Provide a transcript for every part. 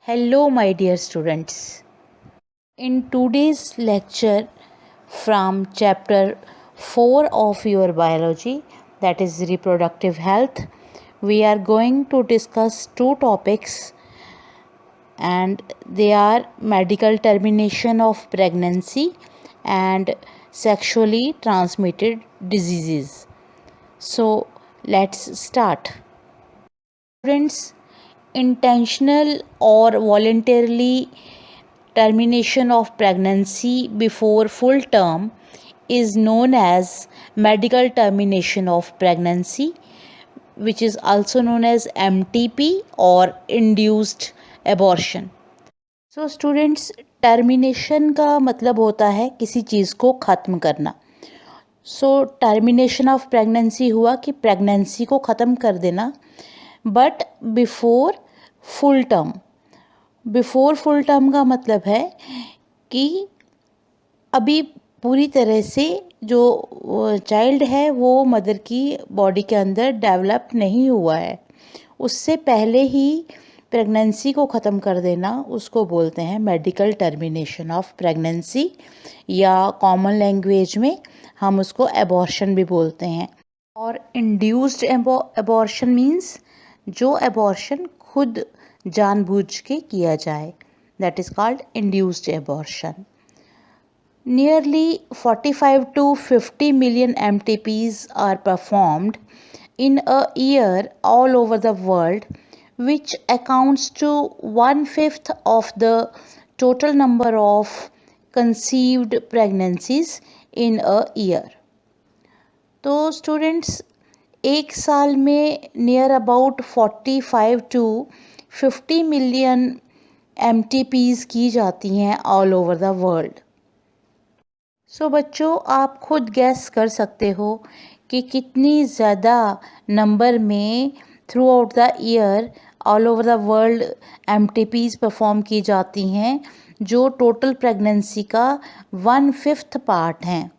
Hello, my dear students. In today's lecture from chapter 4 of your biology, that is reproductive health, we are going to discuss two topics, and they are medical termination of pregnancy and sexually transmitted diseases. So, let's start. Students, intentional or voluntarily termination of pregnancy before full term is known as medical termination of pregnancy, which is also known as MTP or induced abortion. So students, termination का मतलब होता है किसी चीज़ को ख़त्म करना. सो termination of pregnancy हुआ कि प्रेगनेंसी को ख़त्म कर देना, but before full term. Before full term का मतलब है कि अभी पूरी तरह से जो चाइल्ड है वो मदर की बॉडी के अंदर डेवलप नहीं हुआ है, उससे पहले ही प्रेगनेंसी को ख़त्म कर देना, उसको बोलते हैं मेडिकल टर्मिनेशन ऑफ प्रेगनेंसी, या कॉमन लैंग्वेज में हम उसको एबॉर्शन भी बोलते हैं. और इंड्यूस्ड एबॉर्शन मीन्स जो एबॉर्शन खुद जानबूझ के किया जाए, that is called induced abortion. Nearly 45 to 50 million MTPs are performed in a year all over the world, which accounts to 1/5 of the total number of conceived pregnancies in a year. तो students, एक साल में near about 45 to 50 million MTPs की जाती हैं all over the world. सो बच्चों, आप खुद गैस कर सकते हो कि कितनी ज़्यादा नंबर में through out the year all over the world MTPs perform की जाती हैं, जो टोटल प्रेगनेंसी का 1/5 पार्ट हैं.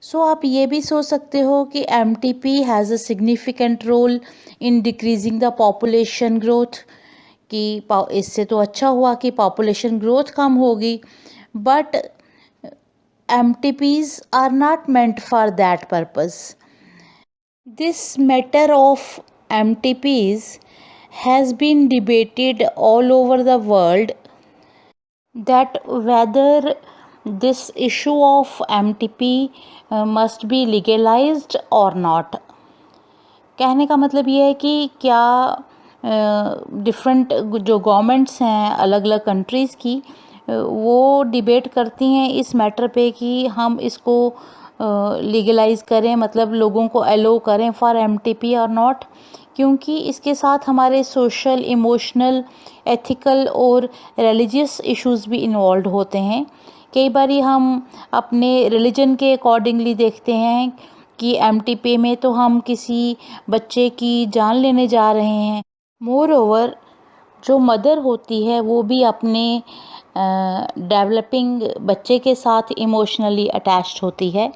सो आप ये भी सोच सकते हो कि MTP has a significant role in decreasing the population growth, कि इससे तो अच्छा हुआ कि पॉपुलेशन ग्रोथ कम होगी, but MTPs are not meant for that purpose. This matter of MTPs has been debated all over the world, that whether this issue of MTP must be legalized or not. कहने का मतलब ये है कि क्या different जो governments हैं अलग अलग कंट्रीज़ की, वो डिबेट करती हैं इस मैटर पे कि हम इसको लीगलाइज करें, मतलब लोगों को अलो करें फॉर MTP और नॉट, क्योंकि इसके साथ हमारे सोशल, इमोशनल, एथिकल और रिलीजियस इश्यूज भी इन्वॉल्व होते हैं. कई बार हम अपने रिलीजन के अकॉर्डिंगली देखते हैं कि MTP में तो हम किसी बच्चे की जान लेने जा रहे हैं. मोर ओवर, जो मदर होती है वो भी अपने डेवलपिंग बच्चे के साथ इमोशनली अटैच्ड होती है,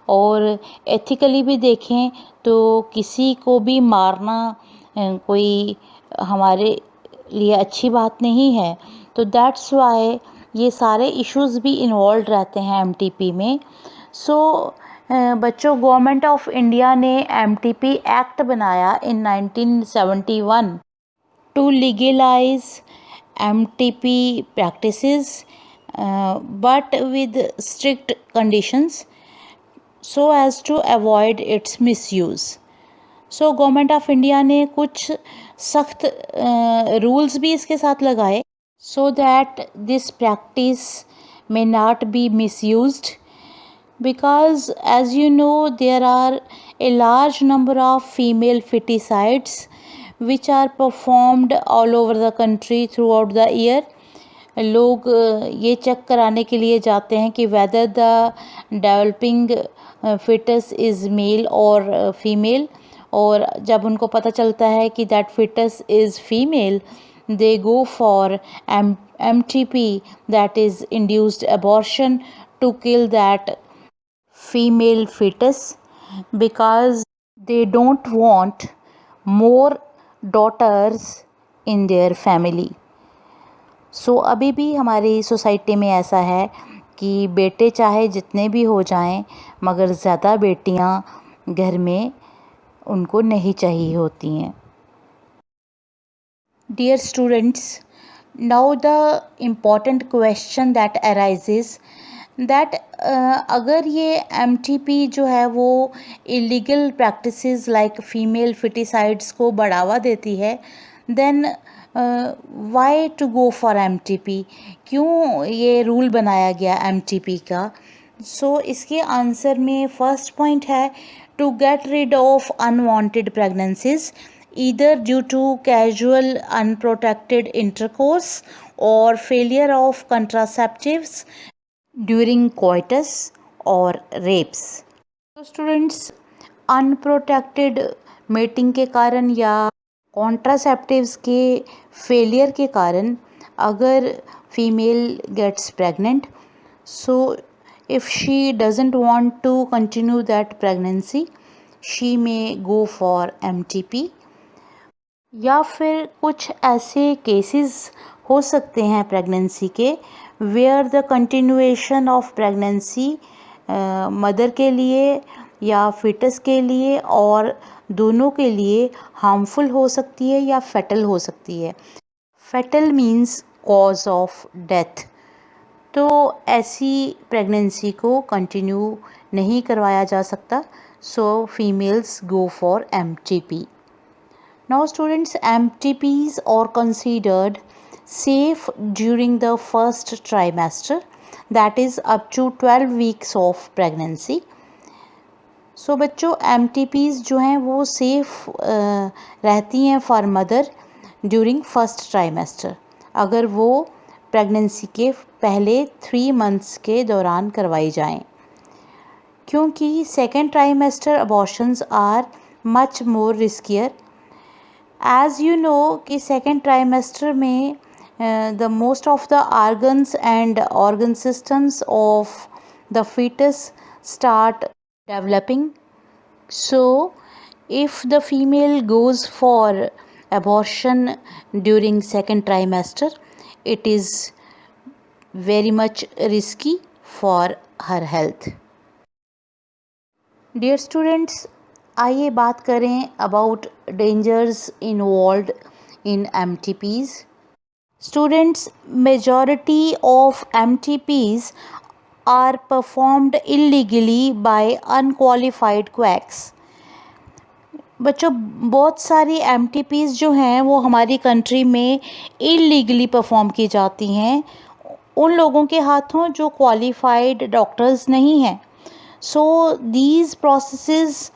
और एथिकली भी देखें तो किसी को भी मारना कोई हमारे लिए अच्छी बात नहीं है. तो दैट्स वाई ये सारे इश्यूज भी इन्वॉल्व रहते हैं MTP में. सो बच्चों, गवर्नमेंट ऑफ इंडिया ने MTP एक्ट बनाया इन 1971 to legalize MTP practices, but with strict conditions so as to avoid its misuse. So government of India ने कुछ सख्त रूल्स भी इसके साथ लगाए, so that this practice may not be misused, because as you know there are a large number of female feticides which are performed all over the country throughout the year. लोग ये check कराने के लिए जाते हैं कि whether the developing fetus is male or female, और जब उनको पता चलता है कि that fetus is female, they go for MTP, that is induced abortion, to kill that female fetus, because they don't want more daughters in their family. सो अभी भी हमारी सोसाइटी में ऐसा है कि बेटे चाहे जितने भी हो जाएं, मगर ज़्यादा बेटियां घर में उनको नहीं चाहिए होती हैं। Dear students, now the important question that arises that अगर ये MTP जो है वो illegal practices like female foeticides को बढ़ावा देती है, then why to go for MTP, क्यों ये रूल बनाया गया MTP का? सो इसके आंसर में फर्स्ट पॉइंट है to get rid of unwanted pregnancies either due to casual unprotected intercourse or failure of contraceptives during coitus or rapes. तो students unprotected mating के कारण या कॉन्ट्रासेप्टिव्स के फेलियर के कारण अगर female gets pregnant, so if she doesn't want to continue that pregnancy, she may go for MTP. या फिर कुछ ऐसे केसेस हो सकते हैं प्रेगनेंसी के where the continuation of pregnancy mother के लिए या फिटस के लिए और दोनों के लिए हार्मफुल हो सकती है या फैटल हो सकती है। Fatal means cause of death. तो ऐसी प्रेगनेंसी को कंटिन्यू नहीं करवाया जा सकता, so females go for MTP. Now students, MTPs are considered safe during the first trimester, that is up to 12 weeks of pregnancy. So बच्चों MTPs जो हैं वो सेफ रहती हैं for mother during first trimester, अगर वो प्रेगनेंसी के पहले 3 मंथ्स के दौरान करवाई जाएं, क्योंकि second trimester abortions are much more riskier. As you know कि सेकेंड ट्राइमेस्टर में the most of the organs and organ systems of the fetus start developing. So if the female goes for abortion during second trimester, it is very much risky for her health. Dear students, आइए बात करें about dangers involved in MTPs. Students, majority of MTPs are performed illegally by unqualified quacks. बच्चों बहुत सारी MTPs जो हैं वो हमारी कंट्री में इलीगली परफॉर्म की जाती हैं उन लोगों के हाथों जो क्वालिफाइड डॉक्टर्स नहीं हैं. So these processes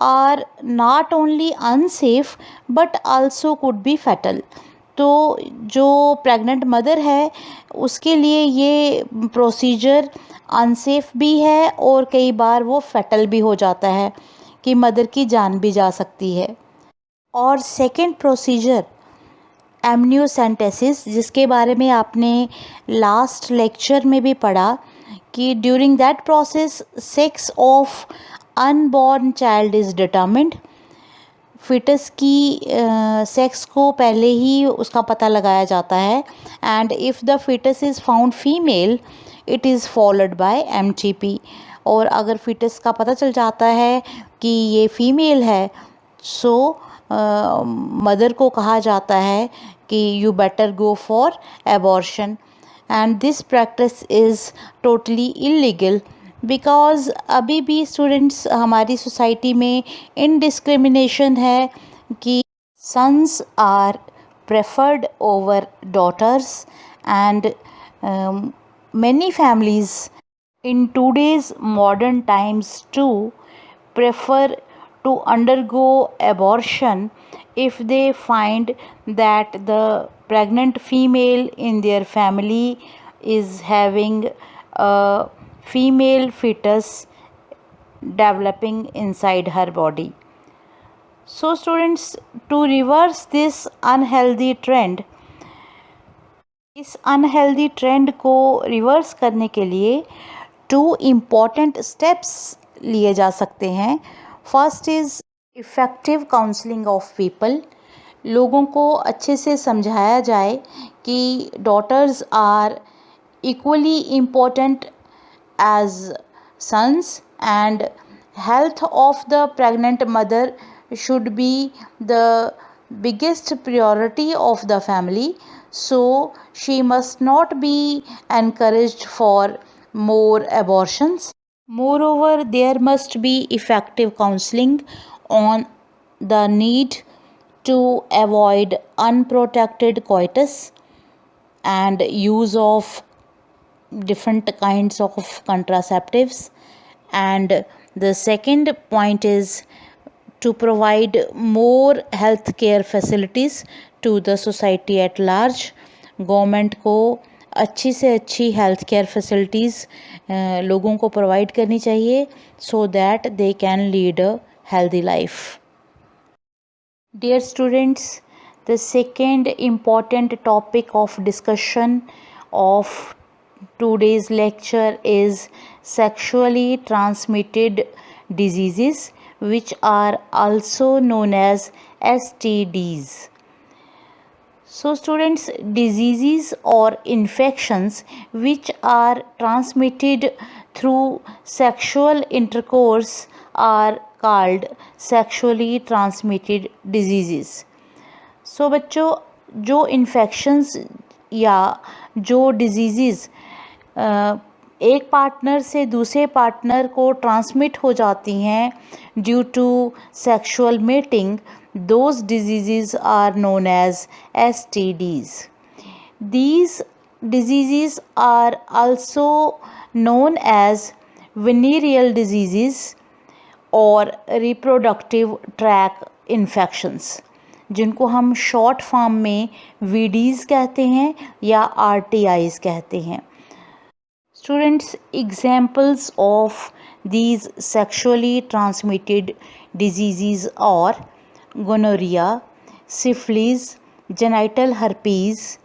are not only unsafe but also could be fatal. तो जो प्रेग्नेंट मदर है उसके लिए ये प्रोसीजर अनसेफ भी है और कई बार वो फैटल भी हो जाता है कि मदर की जान भी जा सकती है. और सेकंड प्रोसीजर एमनियोसेंटेसिस, जिसके बारे में आपने लास्ट लेक्चर में भी पढ़ा कि during that process sex of unborn child is determined. Foetus की सेक्स को पहले ही उसका पता लगाया जाता है and if the foetus is found female it is followed by MTP. और अगर फिटस का पता चल जाता है कि ये फीमेल है, सो मदर को कहा जाता है कि you better go for abortion. And this practice is totally illegal because अभी भी स्टूडेंट्स हमारी सोसाइटी में इनडिस्क्रिमिनेशन है कि sons are preferred over daughters and many families in today's modern times too prefer to undergo abortion if they find that the pregnant female in their family is having a female fetus developing inside her body. So students, to reverse this unhealthy trend, इस unhealthy trend को reverse करने के लिए 2 important steps लिए जा सकते हैं. First is effective counselling of people. लोगों को अच्छे से समझाया जाए कि daughters are equally important as sons, and health of the pregnant mother should be the biggest priority of the family, so she must not be encouraged for more abortions. Moreover, there must be effective counseling on the need to avoid unprotected coitus and use of different kinds of contraceptives. And the second point is to provide more health care facilities to the society at large. Government को अच्छी से अच्छी health care facilities लोगों को provide करनी चाहिए so that they can lead a healthy life. Dear students, the second important topic of discussion of today's lecture is sexually transmitted diseases, which are also known as STDs. So students, diseases or infections which are transmitted through sexual intercourse are called sexually transmitted diseases. So बच्चों, जो infections या जो disease एक partner से दूसरे partner को transmit हो जाती हैं due to sexual mating, those diseases are known as STDs. These diseases are also known as venereal diseases और reproductive tract infections, जिनको हम शॉर्ट फॉर्म में VDs कहते हैं या RTIs कहते हैं. Students, examples of these sexually transmitted diseases are gonorrhea, syphilis, genital herpes,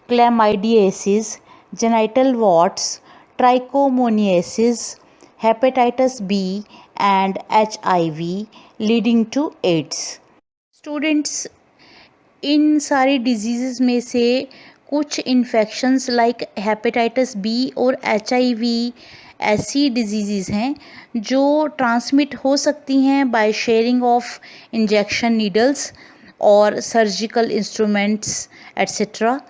chlamydiasis, genital warts, trichomoniasis, hepatitis B and HIV leading to AIDS. Students, इन सारी disease में से कुछ इन्फेक्शंस लाइक हेपेटाइटिस बी और HIV ऐसी diseases हैं जो transmit हो सकती हैं by sharing of injection needles और surgical instruments etcetera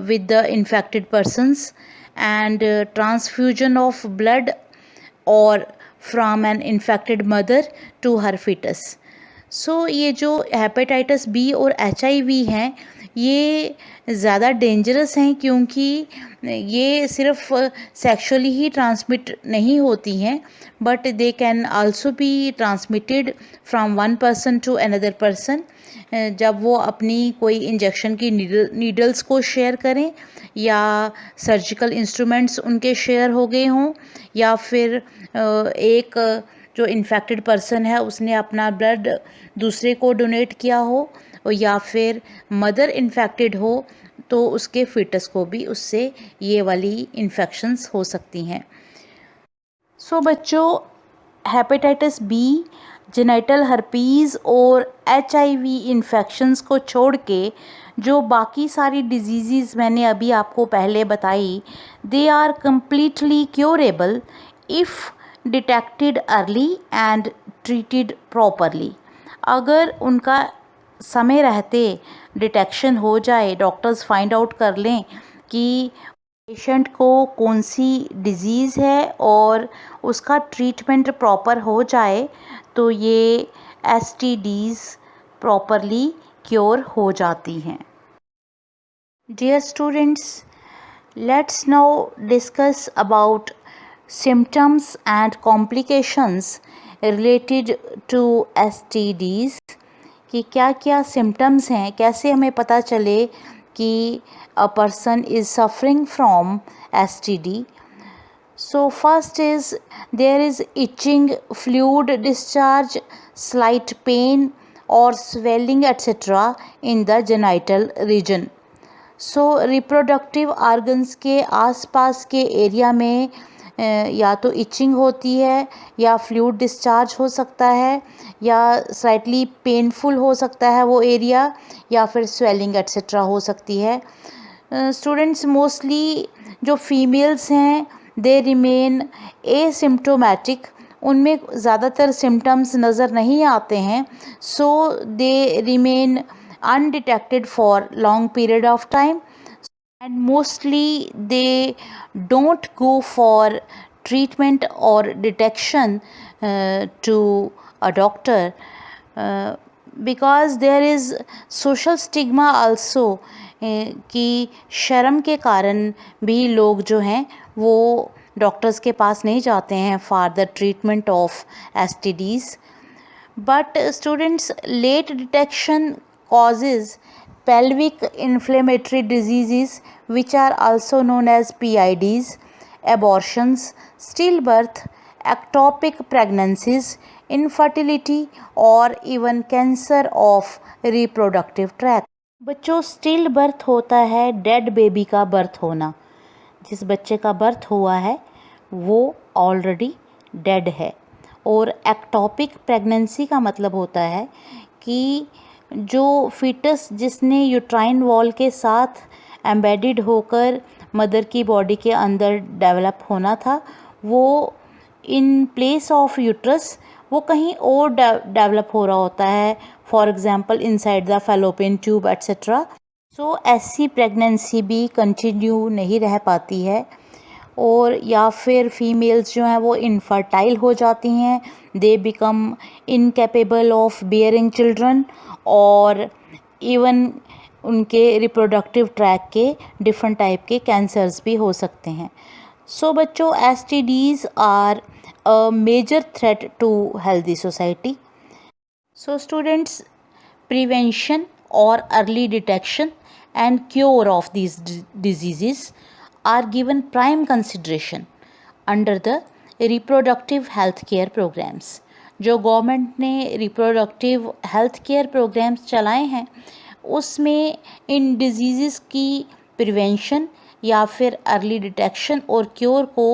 with the infected persons, and transfusion of blood or from an infected mother to her fetus. सो ये जो हेपेटाइटिस बी और HIV हैं ये ज़्यादा डेंजरस हैं क्योंकि ये सिर्फ सेक्सुअली ही ट्रांसमिट नहीं होती हैं, but they can also be transmitted from one person to another person जब वो अपनी कोई इंजेक्शन की नीडल्स को शेयर करें या सर्जिकल इंस्ट्रूमेंट्स उनके शेयर हो गए हों या फिर एक जो इन्फेक्टेड पर्सन है उसने अपना ब्लड दूसरे को डोनेट किया हो या फिर मदर इन्फेक्टेड हो तो उसके फीटस को भी उससे ये वाली इन्फेक्शंस हो सकती हैं. सो बच्चों, हेपेटाइटिस बी, जेनिटल हर्पीज़ और HIV इन्फेक्शंस को छोड़ के जो बाकी सारी डिजीज़ मैंने अभी आपको पहले बताई, they are completely curable if detected early and treated properly. अगर उनका समय रहते डिटेक्शन हो जाए, डॉक्टर्स फाइंड आउट कर लें कि पेशेंट को कौन सी डिजीज़ है और उसका ट्रीटमेंट प्रॉपर हो जाए तो ये STDs प्रॉपरली क्योर हो जाती हैं. Dear students, let's now discuss about symptoms and complications related to STDs कि क्या क्या सिम्टम्स हैं, कैसे हमें पता चले कि a person is suffering from STD. So first is there is itching, fluid discharge, slight pain or swelling etc. in the genital region. So reproductive organs के आसपास के एरिया में या तो इचिंग होती है, या फ्लूइड डिस्चार्ज हो सकता है, या स्लाइटली पेनफुल हो सकता है वो एरिया, या फिर स्वेलिंग एट्सेट्रा हो सकती है। स्टूडेंट्स, मोस्टली जो फीमेल्स हैं दे रिमेन एसिम्प्टोमेटिक, उनमें ज़्यादातर सिम्टम्स नज़र नहीं आते हैं, so they remain undetected for long period of time, and mostly they don't go for treatment or detection to a doctor, because there is social stigma also, कि शर्म के कारण भी लोग जो हैं वो डॉक्टर्स के पास नहीं जाते हैं for the treatment of STDs. But students, late detection causes pelvic inflammatory diseases, which are also known as PIDs, abortions, stillbirth, ectopic pregnancies, infertility, or even cancer of reproductive tract. बच्चों, still birth होता है dead baby का birth होना। जिस बच्चे का birth हुआ है वो ऑलरेडी डेड है। और एक्टोपिक प्रेगनेंसी का मतलब होता है कि जो फीटस जिसने यूट्राइन वॉल के साथ एम्बेडेड होकर मदर की बॉडी के अंदर डेवलप होना था, वो इन प्लेस ऑफ यूट्रस वो कहीं और डेवलप हो रहा होता है, for example inside the fallopian tube etcetera. So ऐसी प्रेगनेंसी भी कंटिन्यू नहीं रह पाती है, और या फिर फीमेल्स जो हैं वो इनफर्टाइल हो जाती हैं, they become incapable of bearing children, और इवन उनके रिप्रोडक्टिव ट्रैक के डिफरेंट टाइप के कैंसर्स भी हो सकते हैं। सो बच्चों, STDs are a major threat to healthy society. So students, prevention or early detection and cure of these diseases are given prime consideration under the reproductive health care programs. जो government ने reproductive health care programmes चलाए हैं उसमें इन diseases की prevention या फिर early detection और क्योर को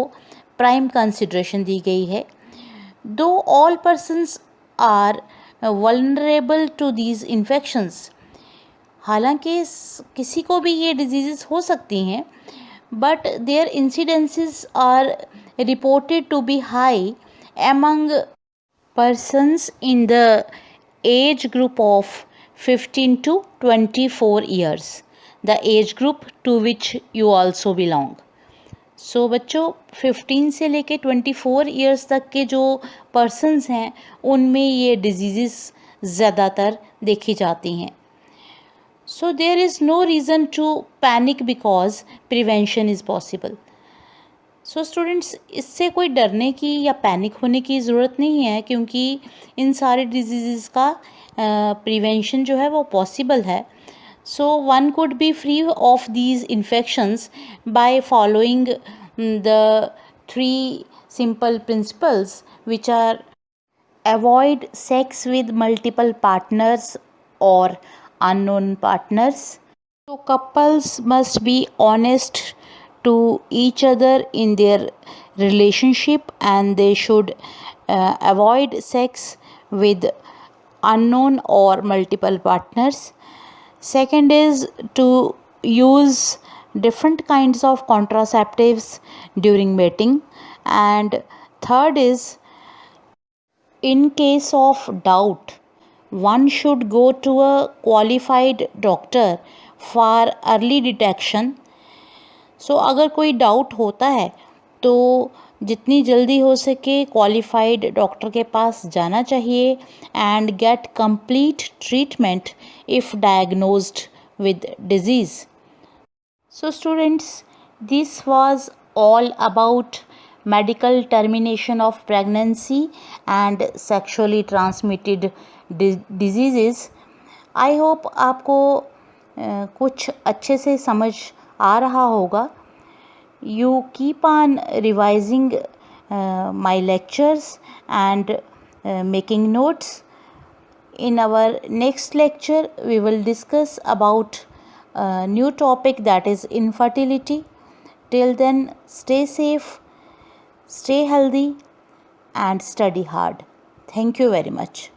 प्राइम कंसिडरेशन दी गई है. Though all persons are vulnerable to these infections, हालांकि किसी को भी ये डिजीज़ हो सकती हैं, but their incidences are reported to be high among persons in the age group of 15 to 24 years, the age group to which you also belong. सो बच्चों, 15 से लेके 24 ईयर्स तक के जो पर्सन्स हैं उनमें ये डिजीज़ ज़्यादातर देखी जाती हैं. So there is no reason to panic because prevention is possible. So students, इससे कोई डरने की या पैनिक होने की ज़रूरत नहीं है, क्योंकि इन सारे डिजीज़ का प्रिवेंशन जो है वो पॉसिबल है. So one could be free of these infections by following the 3 simple principles, which are avoid sex with multiple partners or unknown partners. So couples must be honest to each other in their relationship, and they should avoid sex with unknown or multiple partners. Second is to use different kinds of contraceptives during mating. And third is, in case of doubt, one should go to a qualified doctor for early detection. So अगर कोई doubt होता है तो जितनी जल्दी हो सके qualified doctor के पास जाना चाहिए and get complete treatment if diagnosed with disease. So students, this was all about medical termination of pregnancy and sexually transmitted disease. I hope आपको कुछ अच्छे से समझ आ रहा होगा. You keep on revising my lectures and making notes. In our next lecture, we will discuss about a new topic, that is infertility. Till then, stay safe. Stay healthy and study hard. Thank you very much.